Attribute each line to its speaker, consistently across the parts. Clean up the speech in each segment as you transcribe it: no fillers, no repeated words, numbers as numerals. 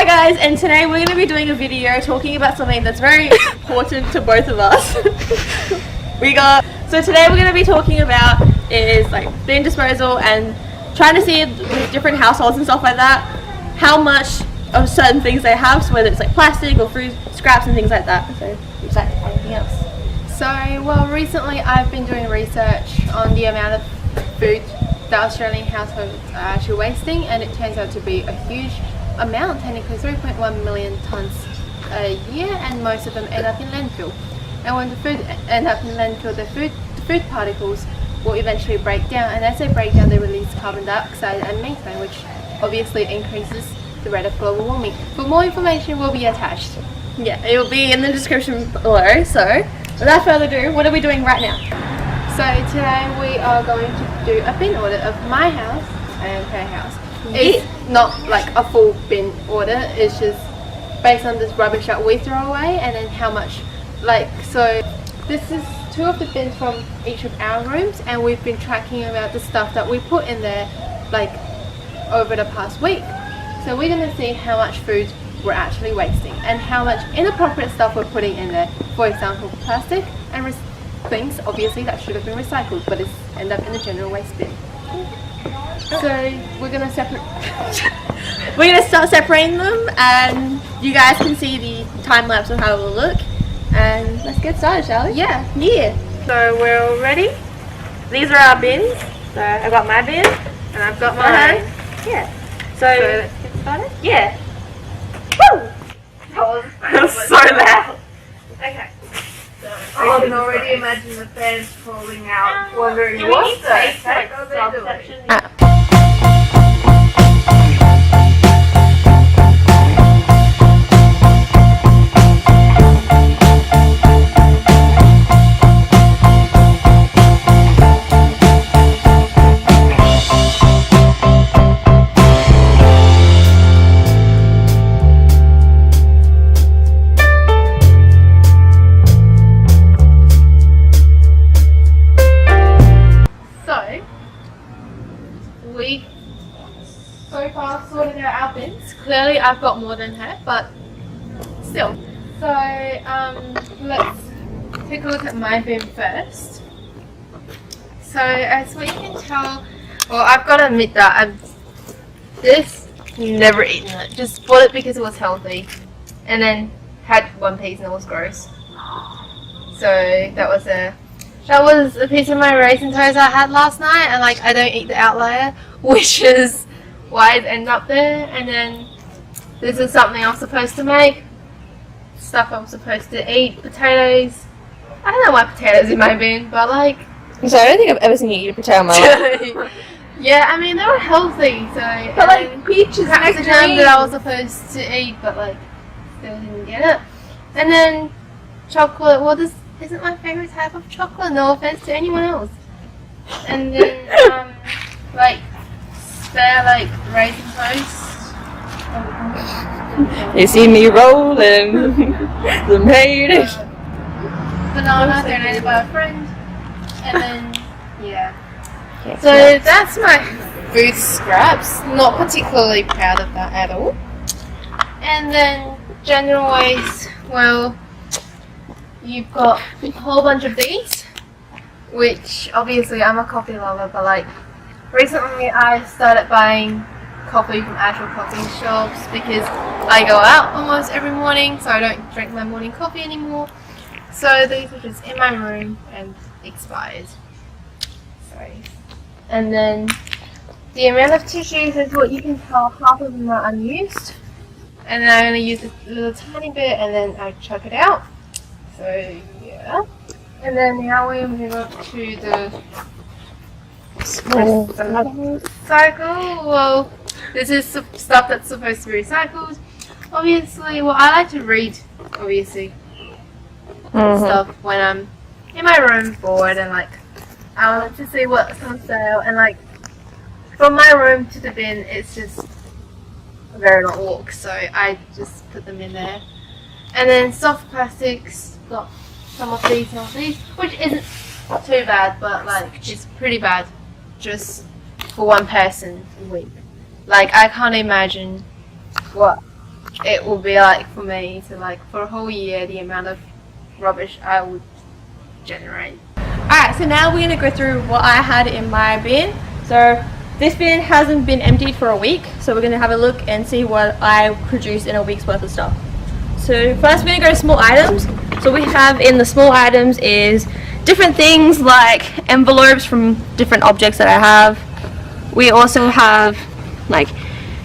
Speaker 1: guys, and today we're going to be doing a video talking about something that's very important to both of us. So today we're going to be talking about is like bin disposal and trying to see with different households and stuff like that how much of certain things they have, so whether it's like plastic or food scraps and things like that. So is that anything else?
Speaker 2: So, well, recently I've been doing research on the amount of food that Australian households are actually wasting, and it turns out to be a huge amount, technically 3.1 million tonnes a year, and most of them end up in landfill. And when the food end up in landfill, the food particles will eventually break down, and as they break down they release carbon dioxide and methane, which obviously increases the rate of global warming. For more information will be attached.
Speaker 1: Yeah, it will be in the description below. So without further ado, what are we doing right now?
Speaker 2: So today we are going to do a bin audit of my house and her house. It's not like a full bin audit, it's just based on this rubbish that we throw away and then how much, so this is 2 of the bins from each of our rooms, and we've been tracking about the stuff that we put in there over the past week. So we're going to see how much food we're actually wasting and how much inappropriate stuff we're putting in there. For example, plastic and things obviously that should have been recycled but it's end up in the general waste bin. So we're gonna
Speaker 1: start separating them, and you guys can see the time lapse of how it will look. And let's get started, shall we?
Speaker 2: Yeah.
Speaker 1: So we're all ready. These are our bins. So I've got my bin and I've got mine. Yeah. So let's get started. Yeah. Woo! That was so loud. Okay.
Speaker 3: I can already imagine the fans falling out, wondering what the heck are they doing?
Speaker 2: So far sorted out our bins. Clearly I've got more than her, but still. So let's take a look at my bin first. So as we can tell, well, I've got to admit that never eaten it. Just bought it because it was healthy, and then had one piece and it was gross. So that was a piece of my raisin toast I had last night, and I don't eat the outlier, which is why it ended up there. And then this is something I'm supposed to make, stuff I'm supposed to eat, potatoes. I don't know why potatoes in my bin, but
Speaker 1: So I don't think I've ever seen you eat a potato in my life.
Speaker 2: yeah, I mean they were healthy, so.
Speaker 3: But peaches,
Speaker 2: nectarine that I was supposed to eat, but still didn't get it. And then chocolate. Well, this isn't my favorite type of chocolate. No offense to anyone else. And then spare raisin toast.
Speaker 1: You see me rolling the potatoes.
Speaker 2: Banana donated by a friend. And then yeah.
Speaker 1: Okay,
Speaker 2: So that's my food scraps. Not particularly proud of that at all. And then general waste. Well, you've got a whole bunch of these, which obviously I'm a coffee lover, but recently I started buying coffee from actual coffee shops because I go out almost every morning, so I don't drink my morning coffee anymore. So these are just in my room and expired. Sorry. And then the amount of tissues is what you can tell, half of them are unused. And then I only use a little tiny bit and then I chuck it out. So yeah. And then now we move up to the cycle. Well, this is stuff that's supposed to be recycled. Obviously, well, I like to read, obviously, stuff when I'm in my room bored, and I like to see what's on sale. And from my room to the bin, it's just a very long walk, so I just put them in there. And then soft plastics, got some of these, which isn't too bad, but it's pretty bad just for one person a week. I can't imagine what it will be like for me to like for a whole year the amount of rubbish I would generate.
Speaker 1: Alright, so now we're going to go through what I had in my bin. So this bin hasn't been emptied for a week, so we're going to have a look and see what I produced in a week's worth of stuff. So first we're going to go to small items. So we have in the small items is different things like envelopes from different objects that I have. We also have like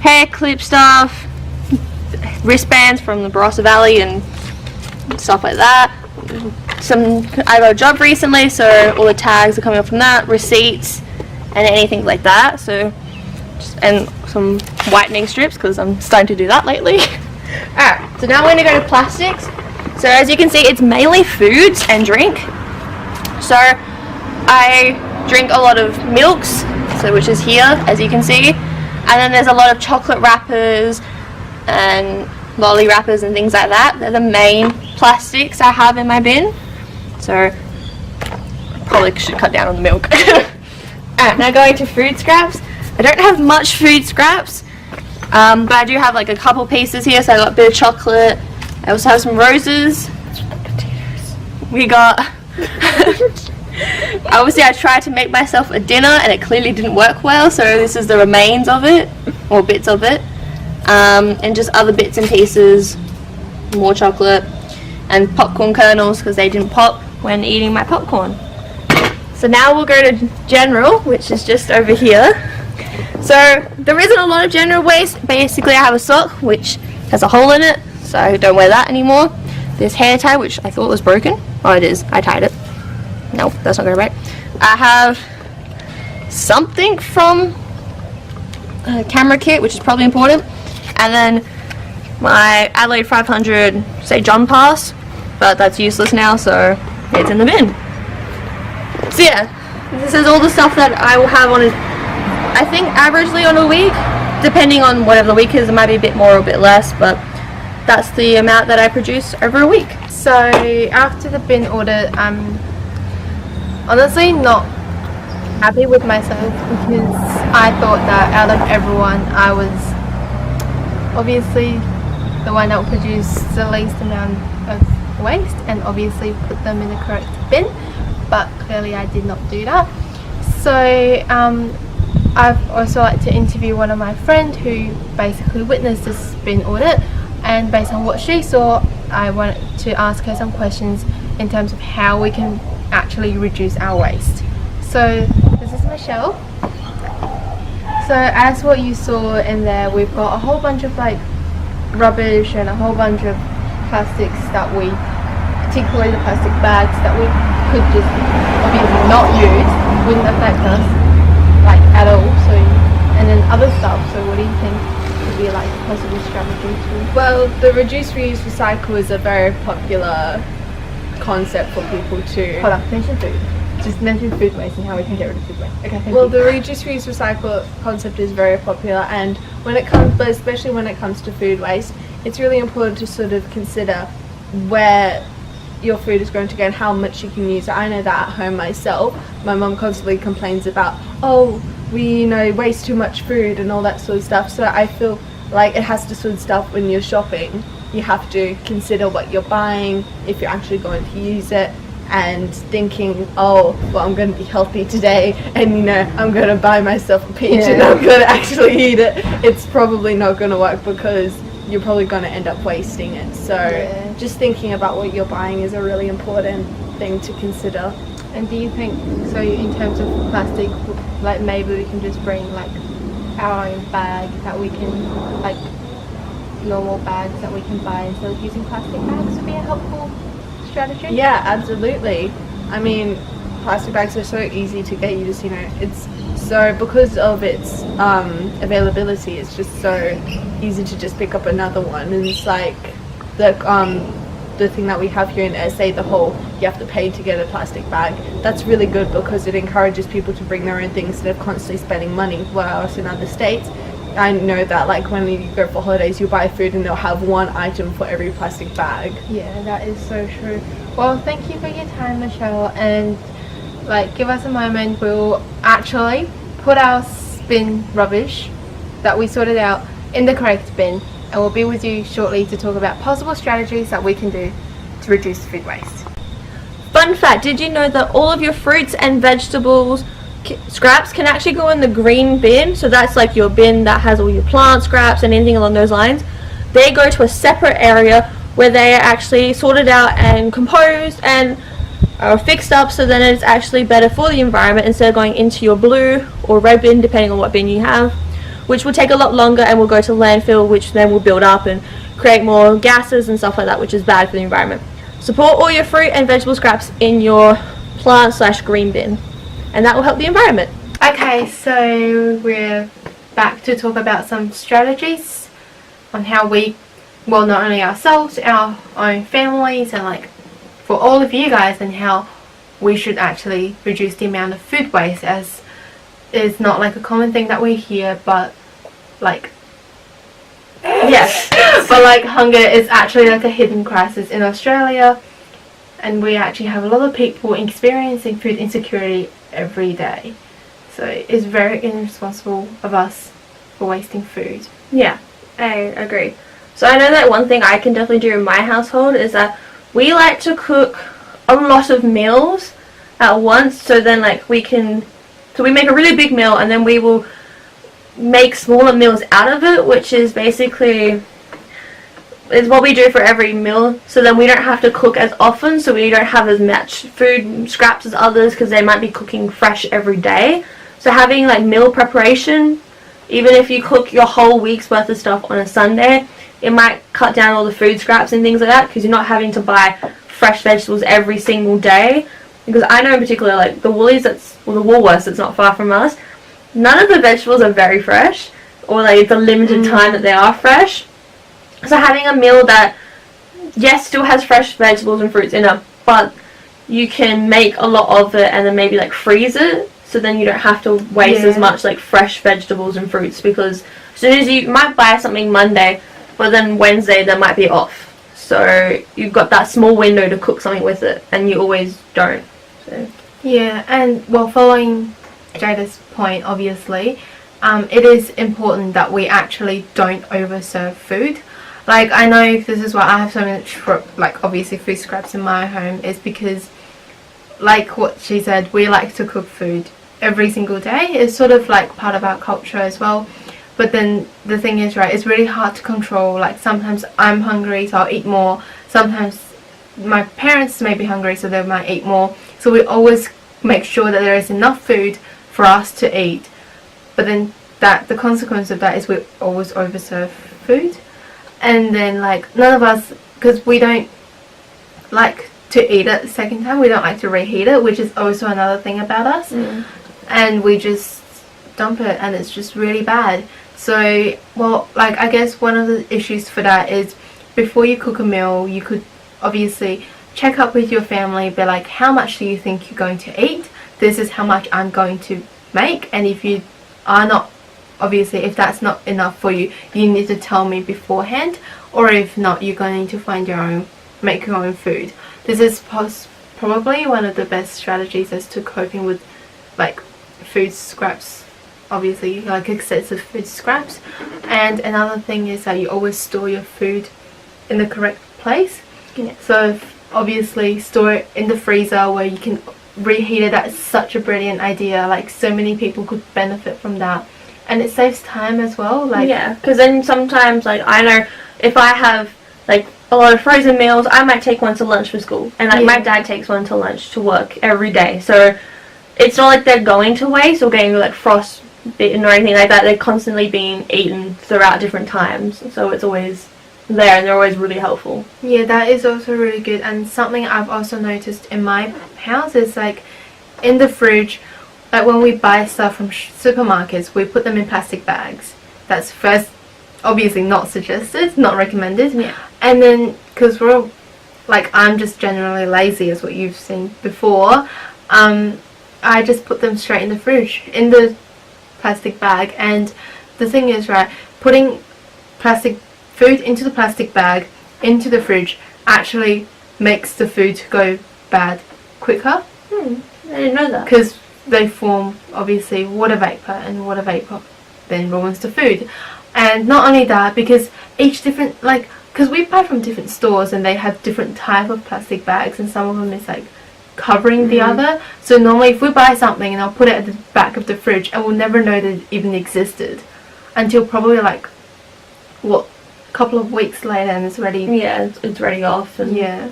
Speaker 1: hair clip stuff, wristbands from the Barossa Valley and stuff like that. I got a job recently, so all the tags are coming up from that, receipts and anything like that. So and some whitening strips because I'm starting to do that lately. Alright, so now we're going to go to plastics. So as you can see, it's mainly foods and drink. So I drink a lot of milks, so which is here as you can see, and then there's a lot of chocolate wrappers and lolly wrappers and things like that. They're the main plastics I have in my bin. So probably should cut down on the milk. Alright, now going to food scraps. I don't have much food scraps, but I do have like a couple pieces here. So I got a bit of chocolate. I also have some roses. Potatoes. We got obviously I tried to make myself a dinner and it clearly didn't work well, so this is the remains of it, or bits of it. And just other bits and pieces, more chocolate and popcorn kernels because they didn't pop when eating my popcorn. So now we'll go to general, which is just over here. So there isn't a lot of general waste. Basically I have a sock which has a hole in it, so I don't wear that anymore. This hair tie which I thought was broken. Oh, it is, I tied it. Nope, that's not going right. I have something from a camera kit which is probably important. And then my Adelaide 500 St. John pass, but that's useless now, so it's in the bin. So yeah, this is all the stuff that I will have on I think averagely on a week, depending on whatever the week is. It might be a bit more or a bit less, but that's the amount that I produce over a week.
Speaker 2: So after the bin audit, I'm honestly not happy with myself because I thought that out of everyone I was obviously the one that will produce the least amount of waste and obviously put them in the correct bin, but clearly I did not do that. So I've also like to interview one of my friends who basically witnessed this bin audit, and based on what she saw I wanted to ask her some questions in terms of how we can actually reduce our waste. So this is Michelle. So as what you saw in there, we've got a whole bunch of like rubbish and a whole bunch of plastics that we, particularly the plastic bags that we could just obviously not use, wouldn't affect us like at all. So, and then other stuff. So what do you think would be like a possible strategy to?
Speaker 3: Well, the reduce, reuse, recycle is a very popular concept for people to.
Speaker 2: Hold on, mention food. Just mention food waste and how we can get rid of food waste. Okay, thank
Speaker 3: Well,
Speaker 2: you.
Speaker 3: the reduce, reuse, recycle concept is very popular, and when it comes, but especially when it comes to food waste, it's really important to sort of consider where your food is going to go and how much you can use. I know that at home myself, my mum constantly complains about, oh, we waste too much food and all that sort of stuff. So I feel like it has to sort of stuff when you're shopping. You have to consider what you're buying, if you're actually going to use it, and thinking, oh, well, I'm going to be healthy today, and I'm going to buy myself a peach and I'm going to actually eat it. It's probably not going to work because you're probably going to end up wasting it. So just thinking about what you're buying is a really important thing to consider.
Speaker 2: And do you think, so in terms of plastic, like maybe we can just bring like our own bag that we can, like normal bags that we can buy instead of using plastic bags would be a helpful strategy?
Speaker 3: Yeah, absolutely. I mean, plastic bags are so easy to get. You just, it's so, because of its availability, it's just so easy to just pick up another one. And it's like the thing that we have here in SA, the whole you have to pay to get a plastic bag. That's really good because it encourages people to bring their own things instead of constantly spending money. Whereas in other states, I know that like when you go for holidays, you buy food and they'll have one item for every plastic bag.
Speaker 2: Yeah, that is so true. Well, thank you for your time, Michelle, and like give us a moment. We'll actually put our bin rubbish that we sorted out in the correct bin, and we'll be with you shortly to talk about possible strategies that we can do to reduce food waste.
Speaker 1: Fun fact, did you know that all of your fruits and vegetables scraps can actually go in the green bin? So that's like your bin that has all your plant scraps and anything along those lines. They go to a separate area where they are actually sorted out and composed and are fixed up, so then it's actually better for the environment instead of going into your blue or red bin, depending on what bin you have, which will take a lot longer and will go to landfill, which then will build up and create more gases and stuff like that, which is bad for the environment. Support all your fruit and vegetable scraps in your plant/green bin, and that will help the environment.
Speaker 2: Okay, so we're back to talk about some strategies on how we, well, not only ourselves, our own families, and like for all of you guys, and how we should actually reduce the amount of food waste, as is not like a common thing that we hear, but like yes, but like hunger is actually like a hidden crisis in Australia, and we actually have a lot of people experiencing food insecurity every day. So it's very irresponsible of us for wasting food.
Speaker 1: Yeah, I agree. So I know that one thing I can definitely do in my household is that we like to cook a lot of meals at once, so then like we make a really big meal and then we will make smaller meals out of it, which is basically is what we do for every meal, so then we don't have to cook as often, so we don't have as much food scraps as others because they might be cooking fresh every day. So having like meal preparation, even if you cook your whole week's worth of stuff on a Sunday, it might cut down all the food scraps and things like that, because you're not having to buy fresh vegetables every single day. Because I know in particular, like the Woolies, the Woolworths that's not far from us, none of the vegetables are very fresh, or like the limited time that they are fresh. So having a meal that, yes, still has fresh vegetables and fruits in it, but you can make a lot of it and then maybe like freeze it, so then you don't have to waste as much like fresh vegetables and fruits, because as soon as you might buy something Monday, but then Wednesday they might be off. So you've got that small window to cook something with it, and you always don't. So.
Speaker 2: Yeah, and well, following Jayda's point, obviously, it is important that we actually don't overserve food. Like, I know this is why I have so much, like, obviously food scraps in my home, is because, like what she said, we like to cook food every single day. It's sort of like part of our culture as well. But then the thing is, right, it's really hard to control. Like, sometimes I'm hungry, so I'll eat more. Sometimes my parents may be hungry, so they might eat more. So we always make sure that there is enough food for us to eat. But then the consequence of that is we always overserve food. And then, like, none of us, because we don't like to eat it the second time, we don't like to reheat it, which is also another thing about us. And we just dump it, and it's just really bad. So, well, like, I guess one of the issues for that is before you cook a meal, you could obviously check up with your family, be like, how much do you think you're going to eat? This is how much I'm going to make. And if you are not, obviously, if that's not enough for you, you need to tell me beforehand. Or if not, you're going to find your own, make your own food. This is probably one of the best strategies as to coping with, like, food scraps. Obviously, like excessive food scraps. And another thing is that you always store your food in the correct place. So obviously store it in the freezer where you can reheat it. That's such a brilliant idea. Like, so many people could benefit from that, and it saves time as well. Like,
Speaker 1: yeah, because then sometimes, like, I know if I have like a lot of frozen meals, I might take one to lunch for school, and like my dad takes one to lunch to work every day. So it's not like they're going to waste or getting like frostbitten or anything like that. They're constantly being eaten throughout different times, so it's always there, and they're always really helpful.
Speaker 2: Yeah, that is also really good. And something I've also noticed in my house is, like, in the fridge, like when we buy stuff from supermarkets, we put them in plastic bags. That's first, obviously not suggested, not recommended. And then, because we're, like, I'm just generally lazy, as what you've seen before, I just put them straight in the fridge, in the plastic bag. And the thing is, right, putting plastic food into the plastic bag into the fridge actually makes the food go bad quicker.
Speaker 1: I didn't know that.
Speaker 2: Because they form, obviously, water vapor, and water vapor then ruins the food.
Speaker 3: And not only that, because each different, like, because we buy from different stores and they have different type of plastic bags, and some of them is like covering the other. So normally if we buy something and I'll put it at the back of the fridge, I will never know that it even existed until probably like a couple of weeks later, and it's ready.
Speaker 1: Yeah, it's ready off. And
Speaker 3: yeah.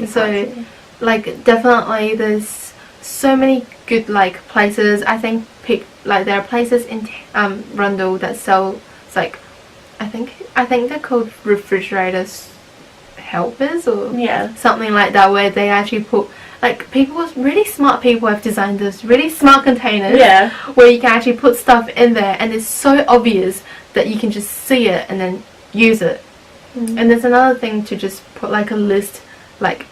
Speaker 3: So like definitely there's so many good like places. I think like there are places in Rundle that sell, it's like I think they're called refrigerators helpers or something like that, where they actually put, like, really smart people have designed this really smart containers where you can actually put stuff in there, and it's so obvious that you can just see it and then use it. And there's another thing to just put like a list like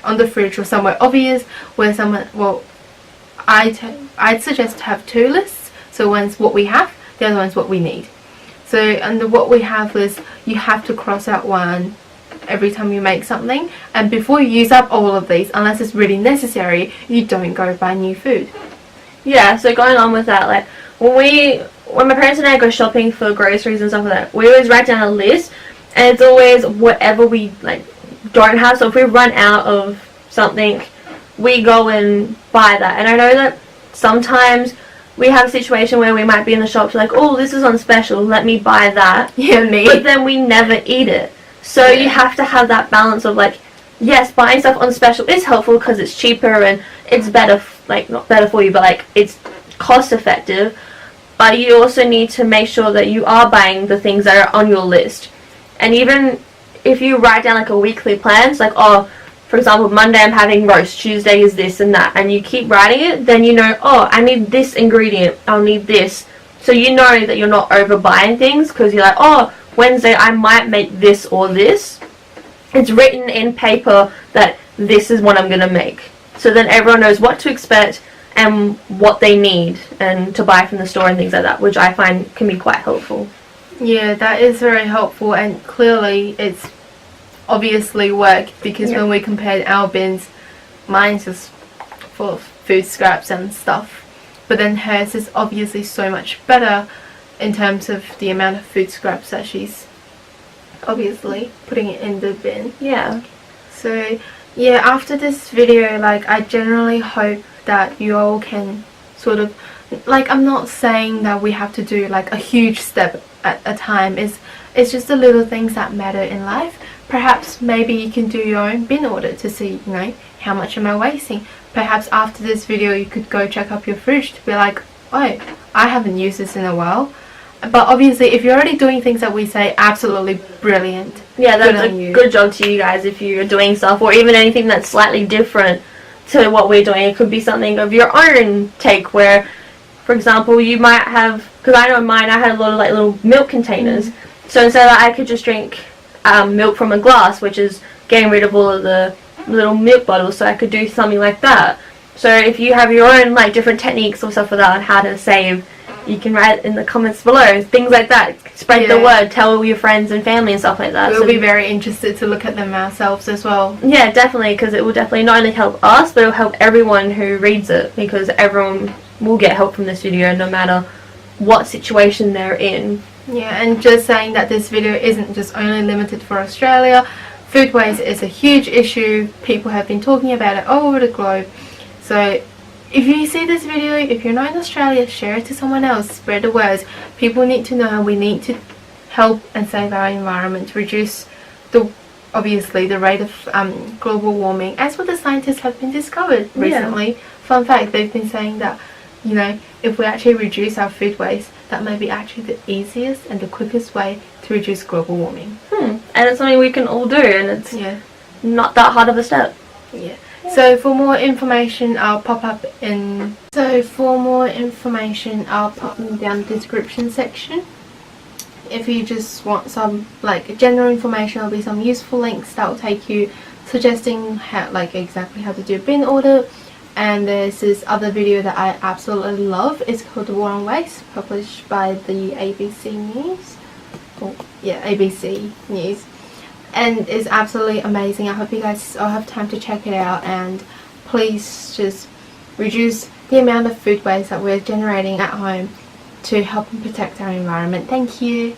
Speaker 3: on the fridge or somewhere obvious where someone, well, I'd suggest to have 2 lists. So one's what we have, the other one's what we need. So under what we have is you have to cross out one every time you make something, and before you use up all of these, unless it's really necessary, you don't go buy new food.
Speaker 1: Yeah, so going on with that, like when my parents and I go shopping for groceries and stuff like that, we always write down a list, and it's always whatever we like don't have. So if we run out of something, we go and buy that. And I know that sometimes we have a situation where we might be in the shops like, oh, this is on special, let me buy that.
Speaker 3: Yeah, me.
Speaker 1: But then we never eat it. So you have to have that balance of like, yes, buying stuff on special is helpful because it's cheaper and it's better, like not better for you, but like it's cost effective. But you also need to make sure that you are buying the things that are on your list. And even if you write down like a weekly plan, it's like, oh, for example, Monday I'm having roast, Tuesday is this and that, and you keep writing it, then you know, oh, I need this ingredient, I'll need this. So you know that you're not overbuying things, because you're like, oh, Wednesday I might make this or this. It's written in paper that this is what I'm going to make. So then everyone knows what to expect and what they need and to buy from the store and things like that, which I find can be quite helpful.
Speaker 3: Yeah, that is very helpful, and clearly it's obviously worked, because when we compared our bins, mine's just full of food scraps and stuff, but then hers is obviously so much better in terms of the amount of food scraps that she's obviously putting it in the bin.
Speaker 1: Yeah.
Speaker 3: So yeah, after this video, like, I generally hope that you all can sort of, like, I'm not saying that we have to do like a huge step at a time. It's just the little things that matter in life. Perhaps maybe you can do your own bin audit to see, you know, how much am I wasting. Perhaps after this video you could go check up your fridge to be like, oh, I haven't used this in a while. But obviously if you're already doing things that we say, absolutely brilliant.
Speaker 1: Yeah, that's a good job to you guys if you're doing stuff, or even anything that's slightly different to what we're doing. It could be something of your own take where, for example, you might have, because I know mine, I had a lot of like little milk containers. So instead of I could just drink milk from a glass, which is getting rid of all of the little milk bottles, so I could do something like that. So if you have your own like different techniques or stuff like that on how to save, you can write in the comments below, things like that. Spread the word, tell your friends and family and stuff like that.
Speaker 3: We'll be very interested to look at them ourselves as well.
Speaker 1: Yeah, definitely, because it will definitely not only help us, but it will help everyone who reads it, because everyone will get help from this video no matter what situation they're in.
Speaker 3: Yeah, and just saying that this video isn't just only limited for Australia. Food waste is a huge issue. People have been talking about it all over the globe. So if you see this video, if you're not in Australia, share it to someone else. Spread the words. People need to know we need to help and save our environment to reduce obviously the rate of global warming, as what the scientists have been discovered recently. Fun fact, they've been saying that, you know, if we actually reduce our food waste, that may be actually the easiest and the quickest way to reduce global warming.
Speaker 1: And it's something we can all do, and it's not that hard of a step.
Speaker 3: So for more information, I'll pop in down the description section. If you just want some like general information, there'll be some useful links that will take you suggesting how, like, exactly how to do a bin audit. And there's this other video that I absolutely love. It's called The War on Waste, published by the ABC News. ABC News. And it's absolutely amazing. I hope you guys all have time to check it out, and please just reduce the amount of food waste that we're generating at home.
Speaker 2: to help and protect our environment. Thank you.